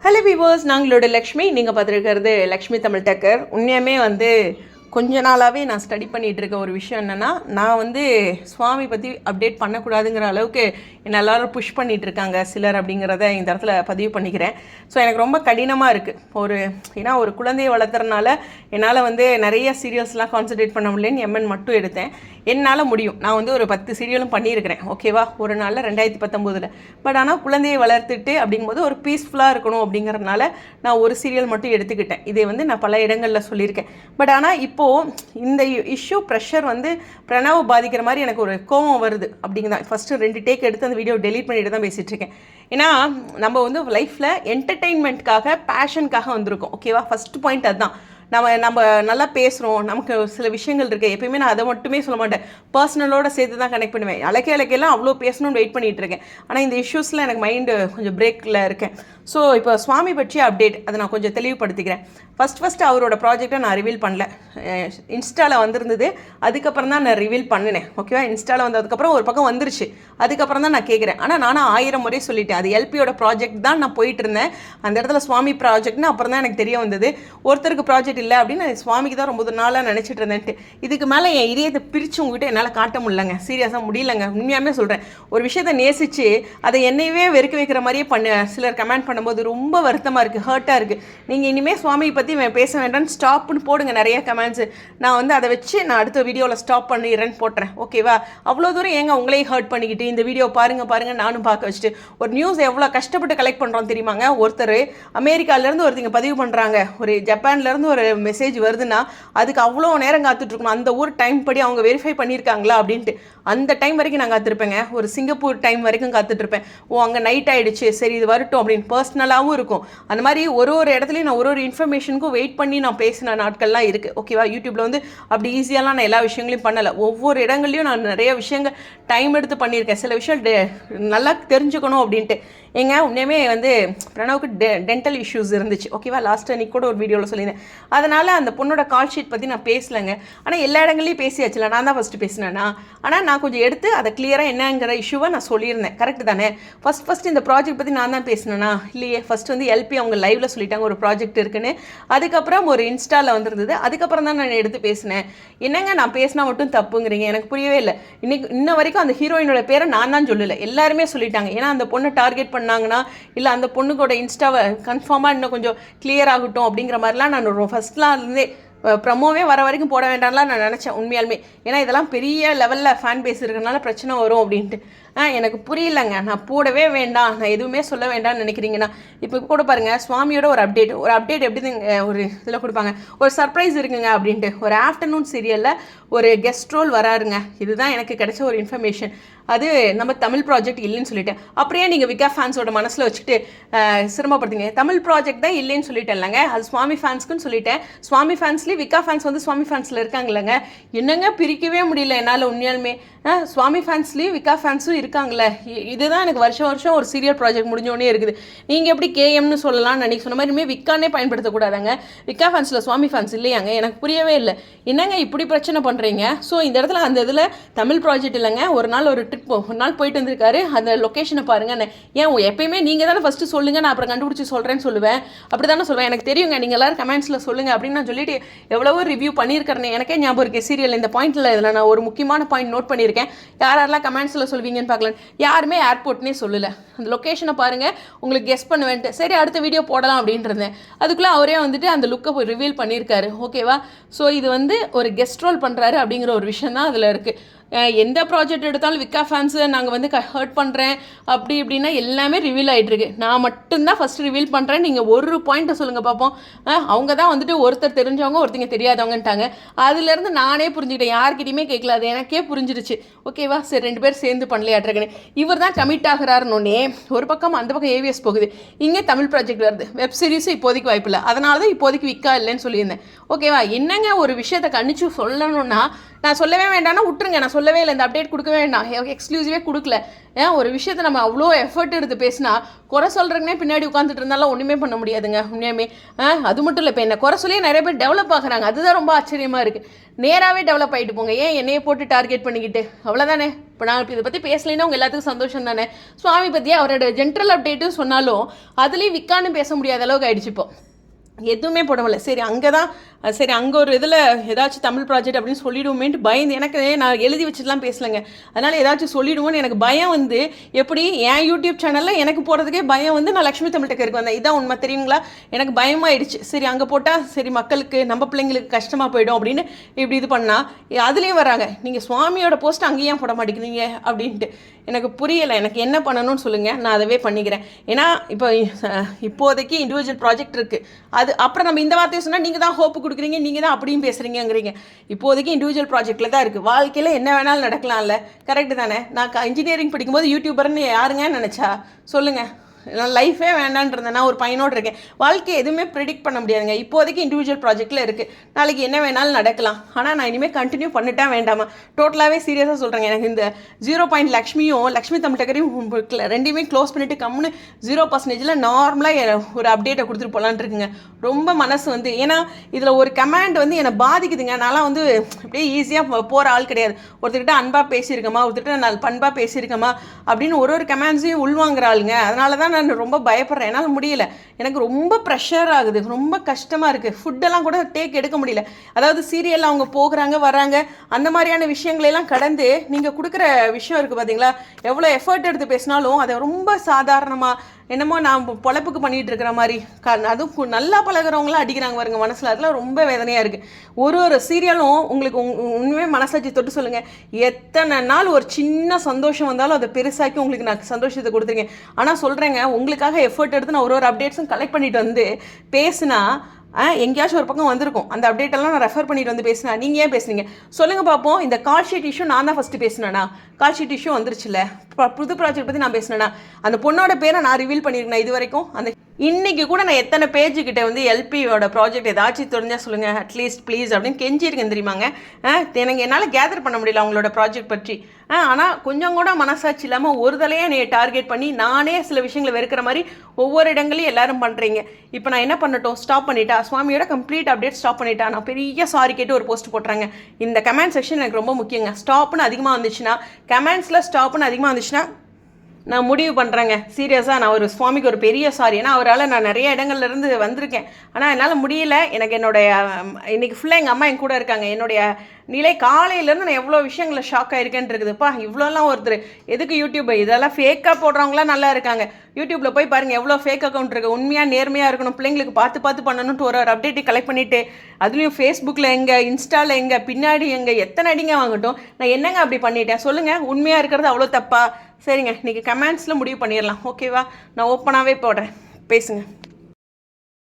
Hello viewers, நாங்களோட Lakshmi. நீங்கள் பார்த்துருக்கிறது லக்ஷ்மி தமிழ் டக்கர். உண்மையுமே கொஞ்ச நாளாகவே நான் ஸ்டடி பண்ணிகிட்டு இருக்க ஒரு விஷயம் என்னென்னா, நான் சுவாமி பற்றி அப்டேட் பண்ணக்கூடாதுங்கிற அளவுக்கு என்ன எல்லோரும் புஷ் பண்ணிகிட்டு இருக்காங்க சிலர் அப்படிங்கிறத இந்த இடத்துல பதிவு பண்ணிக்கிறேன். ஸோ எனக்கு ரொம்ப கடினமாக இருக்குது. ஏன்னா ஒரு குழந்தையை வளர்த்துறதுனால என்னால் நிறைய சீரியல்ஸ்லாம் கான்சன்ட்ரேட் பண்ண முடியலன்னு எம்என் மட்டும் எடுத்தேன். என்னால் முடியும். நான் ஒரு 10 சீரியலும் பண்ணியிருக்கிறேன், ஓகேவா, ஒரு நாளில் 2019. பட் ஆனால் குழந்தையை வளர்த்துட்டு அப்படிங்கும்போது ஒரு பீஸ்ஃபுல்லாக இருக்கணும் அப்படிங்கிறதுனால நான் ஒரு சீரியல் மட்டும் எடுத்துக்கிட்டேன். இதை நான் பல இடங்களில் சொல்லியிருக்கேன். பட் ஆனால் இப்போது இந்த இஷ்யூ ப்ரெஷர் பிரணவ் பாதிக்கிற மாதிரி எனக்கு ஒரு கோவம் வருது அப்படிங்கிறதான் ஃபஸ்ட்டு 2 டேக் எடுத்து அந்த வீடியோ டெலீட் பண்ணிட்டு தான் பேசிகிட்ருக்கேன். ஏன்னா நம்ம லைஃப்பில் என்டர்டெயின்மெண்ட்காக பேஷனுக்காக வந்திருக்கோம், ஓகேவா. ஃபஸ்ட்டு பாயிண்ட் அதுதான். நம்ம நல்லா பேசுகிறோம், நமக்கு சில விஷயங்கள் இருக்குது. எப்பயுமே நான் அதை மட்டுமே சொல்ல மாட்டேன், பர்சனலோட சேர்த்து தான் கனெக்ட் பண்ணுவேன். அலைக்கெல்லாம் அவ்வளோ பேசணும்னு வெயிட் பண்ணிகிட்டு இருக்கேன். ஆனால் இந்த இஷ்யூஸில் எனக்கு மைண்டு கொஞ்சம் பிரேக்கில் இருக்கேன். ஸோ இப்போ சுவாமி பற்றி அப்டேட் அதை நான் கொஞ்சம் தெளிவுபடுத்திக்கிறேன். ஃபஸ்ட்டு அவரோட ப்ராஜெக்டை நான் ரிவீல் பண்ணல. இன்ஸ்டாவில் வந்திருந்தது, அதுக்கப்புறம் தான் நான் ரிவீல் பண்ணினேன், ஓகேவா. இன்ஸ்டாவில் வந்ததுக்கப்புறம் ஒரு பக்கம் வந்துருச்சு, அதுக்கப்புறம் தான் நான் கேட்குறேன். ஆனால் நானும் 1000 முறை சொல்லிட்டேன், அது எல்பியோட ப்ராஜெக்ட் தான் நான் போயிட்டு இருந்தேன். அந்த இடத்துல சுவாமி ப்ராஜெக்ட்னு அப்புறம் தான் எனக்கு தெரிய வந்தது. ஒருத்தருக்கு ப்ராஜெக்ட் இல்லை அப்படின்னு சுவாமிக்கு தான் ரொம்ப நாளாக நினச்சிட்டு இருந்தேன்ட்டு. இதுக்கு மேலே என் இதயத்தை பிரித்து உங்ககிட்ட என்னால் காட்ட முடியலங்க, சீரியஸாக முடியலங்க. உண்மையாகவே சொல்கிறேன். ஒரு விஷயத்தை நேசித்து அதை என்னையவே வெறுக்க வைக்கிற மாதிரியே சிலர் கமெண்ட் பண்ணும்போது ரொம்ப வருத்தமாக இருக்குது, ஹர்ட்டாக இருக்குது. நீங்கள் இனிமேல் சுவாமியை பற்றி பேச வேண்டாம்னு ஸ்டாப்னு போடுங்க நிறைய கமெண்ட்ஸு. நான் அதை வச்சு நான் அடுத்த வீடியோவில் ஸ்டாப் பண்ணிடுறேன்னு போட்டுறேன், ஓகேவா. அவ்வளோ தூரம் ஏங்க உங்களையும் ஹர்ட் பண்ணிக்கிட்டு இந்த வீடியோ பாருங்க நானும் பார்க்க வச்சுட்டு ஒரு நியூஸ் எவ்வளோ கஷ்டப்பட்டு கலெக்ட் பண்ணுறோம் தெரியுமாங்க. ஒருத்தர் அமெரிக்காவிலேருந்து ஒருத்தங்க பதிவு பண்ணுறாங்க, ஒரு ஜப்பான்லேருந்து ஒரு மெசேஜ் வருதுன்னா அதுக்கு அவ்வளோ நேரம் காத்துட்ருக்கணும். அந்த ஊர் டைம் படி அவங்க வெரிஃபை பண்ணியிருக்காங்களா அப்படின்ட்டு அந்த டைம் வரைக்கும் நான் காத்திருப்பேங்க. ஒரு சிங்கப்பூர் டைம் வரைக்கும் காத்துட்ருப்பேன். அங்கே நைட் ஆகிடுச்சு, சரி இது வரட்டும் அப்படின்னு பர்சனலாகவும் இருக்கும். அந்த மாதிரி ஒரு இடத்துலையும் நான் ஒரு இன்ஃபர்மேஷனுக்கும் வெயிட் பண்ணி நான் பேசின நாட்கள்லாம் இருக்குது, ஓகேவா. யூடியூப்பில் அப்படி ஈஸியாலாம் நான் எல்லா விஷயங்களையும் பண்ணலை. ஒவ்வொரு இடங்கள்லையும் நான் நிறைய விஷயங்கள் டைம் எடுத்து பண்ணியிருக்கேன், சில விஷயம் நல்லா தெரிஞ்சுக்கணும் அப்படின்ட்டு. ஏங்க உண்மையுமே பிரணவுக்கு டென்டல் இஷ்யூஸ் இருந்துச்சு, ஓகேவா. லாஸ்ட் அன்றைக்கி கூட ஒரு வீடியோவில் சொல்லியிருந்தேன். அதனால் அந்த பொண்ணோட கால் ஷீட் பற்றி நான் பேசலைங்க. ஆனால் எல்லா இடங்களையும் பேசியாச்சுல, நான் தான் ஃபஸ்ட்டு பேசினேன்னா. ஆனால் நான் கொஞ்சம் எடுத்து அதை கிளியராக என்னங்கிற இஷ்யூவை நான் சொல்லியிருந்தேன், கரெக்டு தானே. ஃபஸ்ட் இந்த ப்ராஜெக்ட் பற்றி நான் தான் பேசினேன்னா இல்லையே. ஃபஸ்ட்டு எல்பி அவங்க லைவில் சொல்லிட்டாங்க ஒரு ப்ராஜெக்ட் இருக்குன்னு. அதுக்கப்புறம் ஒரு இன்ஸ்டாவில் வந்திருந்தது, அதுக்கப்புறம் தான் நான் எடுத்து பேசினேன். என்னங்க நான் பேசினா மட்டும் தப்புங்கிறீங்க, எனக்கு புரியவே இல்லை. இன்ன வரைக்கும் அந்த ஹீரோயினோட பேரை நான் தான் சொல்லலை, எல்லாருமே சொல்லிட்டாங்க. ஏன்னா அந்த பொண்ணை டார்கெட் பண்ணாங்கன்னா இல்லை அந்த பொண்ணுக்கோட இன்ஸ்டாவை கன்ஃபார்மாக இன்னும் கொஞ்சம் கிளியர் ஆகட்டும் அப்படிங்கிற மாதிரிலாம் நான் ஃபஸ்ட்லாம் இருந்தே ப்ரமோவே வர வரைக்கும் போட வேண்டாம்லாம் நான் நினச்சேன் உண்மையாலுமே. ஏன்னா இதெல்லாம் பெரிய லெவலில் ஃபேன் பேஸ் இருக்கிறதுனால பிரச்சனை வரும் அப்படின்ட்டு. எனக்கு புரியலைங்க, நான் போடவே வேண்டாம், நான் எதுவுமே சொல்ல வேண்டாம்னு நினைக்கிறீங்கன்னா. இப்போ கூட பாருங்கள், சுவாமியோட ஒரு அப்டேட் எப்படி ஒரு இதில் கொடுப்பாங்க, ஒரு சர்ப்ரைஸ் இருக்குங்க அப்படின்ட்டு. ஒரு ஆஃப்டர்நூன் சீரியலில் ஒரு கெஸ்ட் ரோல் வராருங்க. இதுதான் எனக்கு கிடைச்ச ஒரு இன்ஃபர்மேஷன். அது நம்ம தமிழ் ப்ராஜெக்ட் இல்லைன்னு சொல்லிட்டேன். அப்படியே நீங்கள் விகா ஃபேன்ஸோட மனசில் வச்சுட்டு சிரமப்படுத்தீங்க. தமிழ் ப்ராஜெக்ட் தான் இல்லைன்னு சொல்லிட்டேன் இல்லைங்க, அது சுவாமி ஃபேன்ஸ்க்குன்னு சொல்லிட்டேன். சுவாமி ஃபேன்ஸ்லேயும் விகா ஃபேன்ஸ் சுவாமி ஃபேன்ஸில் இருக்காங்க இல்லைங்க. என்னங்க பிரிக்கவே முடியல என்னால் உண்மையாலுமே. சுவாமி ஃபேன்ஸ்லேயும் விகா ஃபேன்ஸும் இருக்காங்களே. இதுதான் எனக்கு வருஷம் ஒரு சீரியல் ப்ராஜெக்ட் முடிஞ்சோடனே இருக்குது. நீங்கள் எப்படி கேஎம்னு சொல்லலாம்னு நினைக்க சொன்ன மாதிரி இனிமேல் விக்கானே பயன்படுத்தக்கூடாதாங்க. விக்கா ஃபேன்ஸில் சுவாமி ஃபேன்ஸ் இல்லையாங்க, எனக்கு புரியவே இல்லை. என்னங்க இப்படி பிரச்சனை பண்ணுறீங்க. ஸோ இந்த இடத்துல அந்த இதில் தமிழ் ப்ராஜெக்ட் இல்லைங்க. ஒரு நாள் போயிட்டு வந்திருக்காரு, அந்த லொக்கேஷனை பாருங்கள். ஏன் எப்பயுமே நீங்கள் தானே ஃபஸ்ட்டு சொல்லுங்கள், நான் அப்புறம் கண்டுபிடிச்சி சொல்கிறேன்னு சொல்லுவேன். அப்படி தானே சொல்லுவேன், எனக்கு தெரியுங்க, நீங்கள் எல்லோரும் கமெண்ட்ஸில் சொல்லுங்கள் அப்படின்னு நான் சொல்லிட்டு எவ்வளவோ ரிவ்யூ பண்ணியிருக்கிறேன். எனக்கே ஞாபகம் இருக்குது சீரியல் இந்த பாயிண்ட்டில். இதில் நான் ஒரு முக்கியமான பாயிண்ட் நோட் பண்ணியிருக்கேன். யாரெல்லாம் கமெண்ட்ஸில் சொல்வீங்கன்னு பார்க்கலாம். யாருமே ஏர்போர்ட்னே சொல்லலை. அந்த லொக்கேஷனை பாருங்கள், உங்களுக்கு கெஸ் பண்ணுவேன்ட்டு சரி அடுத்த வீடியோ போடலாம் அப்படின்ட்டு இருந்தேன். அதுக்குள்ளே அவரே அந்த லுக்கை போய் ரிவீல் பண்ணியிருக்காரு, ஓகேவா. ஸோ இது ஒரு கெஸ்ட் ரோல் பண்ணுறாரு அப்படிங்கிற ஒரு விஷயம் தான் அதில் இருக்குது. எந்த ப்ராஜெக்ட் எடுத்தாலும் விக்கா ஃபேன்ஸு நாங்கள் ஹர்ட் பண்ணுறேன் அப்படி இப்படின்னா எல்லாமே ரிவீல் ஆகிட்டுருக்கு. நான் மட்டும்தான் ஃபஸ்ட்டு ரிவீல் பண்ணுறேன். நீங்கள் ஒரு பாயிண்ட்டை சொல்லுங்கள் பார்ப்போம். அவங்க தான் ஒருத்தர் தெரிஞ்சவங்க ஒருத்தங்க தெரியாதவங்கன்ட்டாங்க. அதுலேருந்து நானே புரிஞ்சுக்கிட்டேன், யார்கிட்டையுமே கேட்கல, அது எனக்கே புரிஞ்சிருச்சு, ஓகேவா. சரி 2 பேர் சேர்ந்து பண்ணலையாட்டுருக்குன்னு. இவர் தான் கமிட் ஆகிறாருன்னொன்னே ஒரு பக்கம் அந்த பக்கம் ஏவிஎஸ் போகுது, இங்கே தமிழ் ப்ராஜெக்ட் வருது. வெப் சீரிஸும் இப்போதைக்கு வாய்ப்பு இல்லை, அதனால தான் இப்போதைக்கு விக்கா இல்லைன்னு சொல்லியிருந்தேன், ஓகேவா. என்னங்க ஒரு விஷயத்தை கணிச்சு சொல்லணும்னா நான் சொல்லவே வேண்டாம்னா விட்டுருங்க, நான் சொல்லவே இல்லை, இந்த அப்டேட் கொடுக்கவே வேண்டாம், எக்ஸ்க்ளூசிவே கொடுக்கல. ஏன் ஒரு விஷயத்தை நம்ம அவ்வளோ எஃபர்ட் எடுத்து பேசினா குறை சொல்கிறதுனே பின்னாடி உட்காந்துட்டு இருந்தாலும் ஒன்றுமே பண்ண முடியாதுங்க உண்மையுமே. அது மட்டும் இல்லை, இப்போ என்ன குறை சொல்லியே நிறைய பேர் டெவலப் ஆகுறாங்க, அதுதான் ரொம்ப ஆச்சரியமாக இருக்குது. நேராகவே டெவலப் ஆகிட்டு போங்க, ஏன் என்னையை போட்டு டார்கெட் பண்ணிக்கிட்டு, அவ்வளோதானே. இப்போ நான் இதை பற்றி பேசலைன்னா உங்கள் எல்லாத்துக்கும் சந்தோஷம் தானே. சுவாமி பற்றி அவரோட ஜென்ரல் அப்டேட்டும் சொன்னாலும் அதுலேயும் விற்கான்னு பேச முடியாத அளவுக்கு ஆகிடுச்சு இப்போ, எதுவுமே போடவில்லை. சரி அங்கே தான் சரி அங்கே ஒரு இதில் ஏதாச்சும் தமிழ் ப்ராஜெக்ட் அப்படின்னு சொல்லிவிடுவோமேன்ட்டு பயந்து, எனக்கு நான் எழுதி வச்சுட்டுலாம் பேசலைங்க, அதனால் ஏதாச்சும் சொல்லிவிடுவோன்னு எனக்கு பயம் வந்து, எப்படி என் யூடியூப் சேனலில் எனக்கு போகிறதுக்கே பயம் வந்து நான் லக்ஷ்மி தமிழ் டெக்கருக்கு வந்தேன். இதான் உண்மை தெரியுங்களா, எனக்கு பயமாயிடுச்சு. சரி அங்கே போட்டால் சரி மக்களுக்கு நம்ம பிள்ளைங்களுக்கு கஷ்டமாக போயிடும் அப்படின்னு இப்படி இது பண்ணால் அதுலேயும் வராங்க, நீங்கள் சுவாமியோட போஸ்ட் அங்கேயும் போட மாட்டேங்கிறீங்க அப்படின்ட்டு. எனக்கு புரியலை, எனக்கு என்ன பண்ணணும்னு சொல்லுங்கள், நான் அதவே பண்ணிக்கிறேன். ஏன்னா இப்போதைக்கு இண்டிவிஜுவல் ப்ராஜெக்ட் இருக்குது, அது அப்புறம் நம்ம இந்த வார்த்தையை சொன்னால் நீங்கள் தான் ஹோப்பு கொடுக்குறீங்க, நீங்கள் தான் அப்படியும் பேசுகிறீங்கிறீங்க. இப்போதைக்கு இண்டிவிஜுவல் ப்ராஜெக்ட்டில் தான் இருக்குது, வாழ்க்கையில் என்ன வேணாலும் நடக்கலாம்ல, கரெக்டு தானே. நான் இன்ஜினியரிங் படிக்கும்போது யூடியூபர்னு யாருங்க நினச்சா சொல்லுங்கள். நான் லைஃபே வேண்டான்றதுனா ஒரு பையனோடு இருக்கேன், வாழ்க்கையை எதுவுமே ப்ரிடிக்ட் பண்ண முடியாதுங்க. இப்போதைக்கு இண்டிவிஜுவல் ப்ராஜெக்ட்டில் இருக்குது, நாளைக்கு என்ன வேணாலும் நடக்கலாம். ஆனால் நான் இனிமேல் கண்டினியூ பண்ணிட்டா வேண்டாமா, டோட்டலாகவே சீரியஸாக சொல்கிறேங்க. எனக்கு இந்த 0 லக்ஷ்மியும் லக்ஷ்மி தமிழ் டெக்கரையும் ரெண்டையுமே க்ளோஸ் பண்ணிவிட்டு கம்முன்னு 0% நார்மலாக ஒரு அப்டேட்டை கொடுத்துட்டு போகலான் இருக்குங்க. ரொம்ப மனசு வந்து, ஏன்னா இதில் ஒரு கமெண்ட் வந்து என்னை பாதிக்குதுங்க. நான்லாம் வந்து அப்படியே ஈஸியாக போகிற ஆள் கிடையாது. ஒருத்தர்கிட்ட அன்பாக பேசியிருக்கமா, ஒருத்தர்கிட்ட நான் பண்பாக பேசியிருக்கமா அப்படின்னு ஒரு கமெண்ட்ஸையும் உள்வாங்குற ஆளுங்க. அதனால தான் நான் ரொம்ப பயப்படுறேன், என்னால் முடியல, எனக்கு ரொம்ப ப்ரெஷர் ஆகுது, ரொம்ப கஷ்டமாக இருக்குது. ஃபுட்டெல்லாம் கூட டேக் எடுக்க முடியல. அதாவது சீரியலில் அவங்க போகிறாங்க வராங்க அந்த மாதிரியான விஷயங்களெல்லாம் கடந்து நீங்கள் கொடுக்குற விஷயம் இருக்குது பார்த்தீங்களா, எவ்வளோ எஃபர்ட் எடுத்து பேசினாலும் அதை ரொம்ப சாதாரணமாக என்னமோ நான் பொழப்புக்கு பண்ணிகிட்டு இருக்கிற மாதிரி, அதுவும் நல்லா பழகிறவங்களாம் அடிக்கிறாங்க பாருங்க மனசில், அதெல்லாம் ரொம்ப வேதனையாக இருக்குது. ஒரு சீரியலும் உங்களுக்கு உண்மையே மனசாட்சி தொட்டு சொல்லுங்கள், எத்தனை நாள் ஒரு சின்ன சந்தோஷம் வந்தாலும் அதை பெருசாக்கி உங்களுக்கு நான் சந்தோஷத்தை கொடுத்துருக்கேன். ஆனால் சொல்கிறேங்க, உங்களுக்காக எஃபர்ட் எடுத்து நான் ஒரு அப்டேட்ஸும் கலெக்ட் பண்ணிட்டு வந்து பேசுனா எங்கேயாச்சும் ஒரு பக்கம் வந்திருக்கும், அந்த அப்டேட்டெல்லாம் நான் ரெஃபர் பண்ணிட்டு வந்து பேசினா நீங்கள் ஏன் பேசுனீங்க சொல்லுங்கள் பார்ப்போம். இந்த கால் ஷீட் இஷ்யூ நான் தான் ஃபஸ்ட்டு பேசினேனா, கால் ஷீட் இஷ்யூ வந்துருச்சுல்ல, புது ப்ராஜெக்ட் பற்றி நான் பேசினேன்னா அந்த பொண்ணோட பேரை நான் ரிவீல் பண்ணியிருக்கேன் இது வரைக்கும். அந்த இன்றைக்கி கூட நான் எத்தனை பேஜுக்கிட்ட வந்து எல்பியோட ப்ராஜெக்ட் ஏதாச்சும் தெரிஞ்சால் சொல்லுங்கள் அட்லீஸ்ட் ப்ளீஸ் அப்படின்னு கெஞ்சிருக்கேன் தெரியுமாங்க. எனக்கு என்னால் கேதர் பண்ண முடியல அவங்களோட ப்ராஜெக்ட் பற்றி. ஆனால் கொஞ்சம் கூட மனசாட்சி இல்லாமல் ஒரு தலையாக என்னை டார்கெட் பண்ணி நானே சில விஷயங்களை வெறுக்கிற மாதிரி ஒவ்வொரு இடங்களையும் எல்லாரும் பண்ணுறீங்க. இப்போ நான் என்ன பண்ணட்டும், ஸ்டாப் பண்ணிட்டா, சுவாமியோட கம்ப்ளீட் அப்டேட் ஸ்டாப் பண்ணிட்டா, நான் பெரிய சாரி கேட்டு ஒரு போஸ்ட் போட்டுறாங்க. இந்த கமெண்ட் செக்ஷன் எனக்கு ரொம்ப முக்கியங்க. ஸ்டாப்னு அதிகமாக வந்துச்சுன்னா, கமெண்ட்ஸில் ஸ்டாப்னு அதிகமாக வந்துச்சுன்னா நான் முடிவு பண்ணுறேங்க சீரியஸாக, நான் ஒரு சுவாமிக்கு ஒரு பெரிய சாரி. ஏன்னா அவரால் நான் நிறைய இடங்கள்லேருந்து வந்திருக்கேன், ஆனால் என்னால் முடியல. எனக்கு என்னுடைய இன்றைக்கி ஃபுல்லாக எங்கள் அம்மா என் கூட இருக்காங்க. என்னுடைய நிலை காலையிலேருந்து நான் எவ்வளோ விஷயங்களை ஷாக் ஆகிருக்கேன்னு இருக்குதுப்பா. இவ்வளோலாம் ஒருத்தர் எதுக்கு யூடியூப், இதெல்லாம் ஃபேக்காக போடுறவங்களாம் நல்லா இருக்காங்க. யூடியூப்பில் போய் பாருங்கள் எவ்வளோ ஃபேக் அக்கௌண்ட் இருக்குது. உண்மையாக நேர்மையாக இருக்கணும், பிள்ளைங்களுக்கு பார்த்து பண்ணணுன்ட்டு ஒரு அப்டேட்டை கலெக்ட் பண்ணிவிட்டு, அதுலேயும் ஃபேஸ்புக்கில் எங்கே, இன்ஸ்டாவில் எங்கே, பின்னாடி எங்கே, எத்தனை அடிங்க வாங்கட்டும். நான் என்னங்க அப்படி பண்ணிட்டேன் சொல்லுங்கள், உண்மையாக இருக்கிறது அவ்வளோ தப்பா? சரிங்க, இன்றைக்கி கமெண்ட்ஸில் முடிவு பண்ணிடலாம், ஓகேவா? நான் ஓப்பனாகவே போடுறேன், பேசுங்க.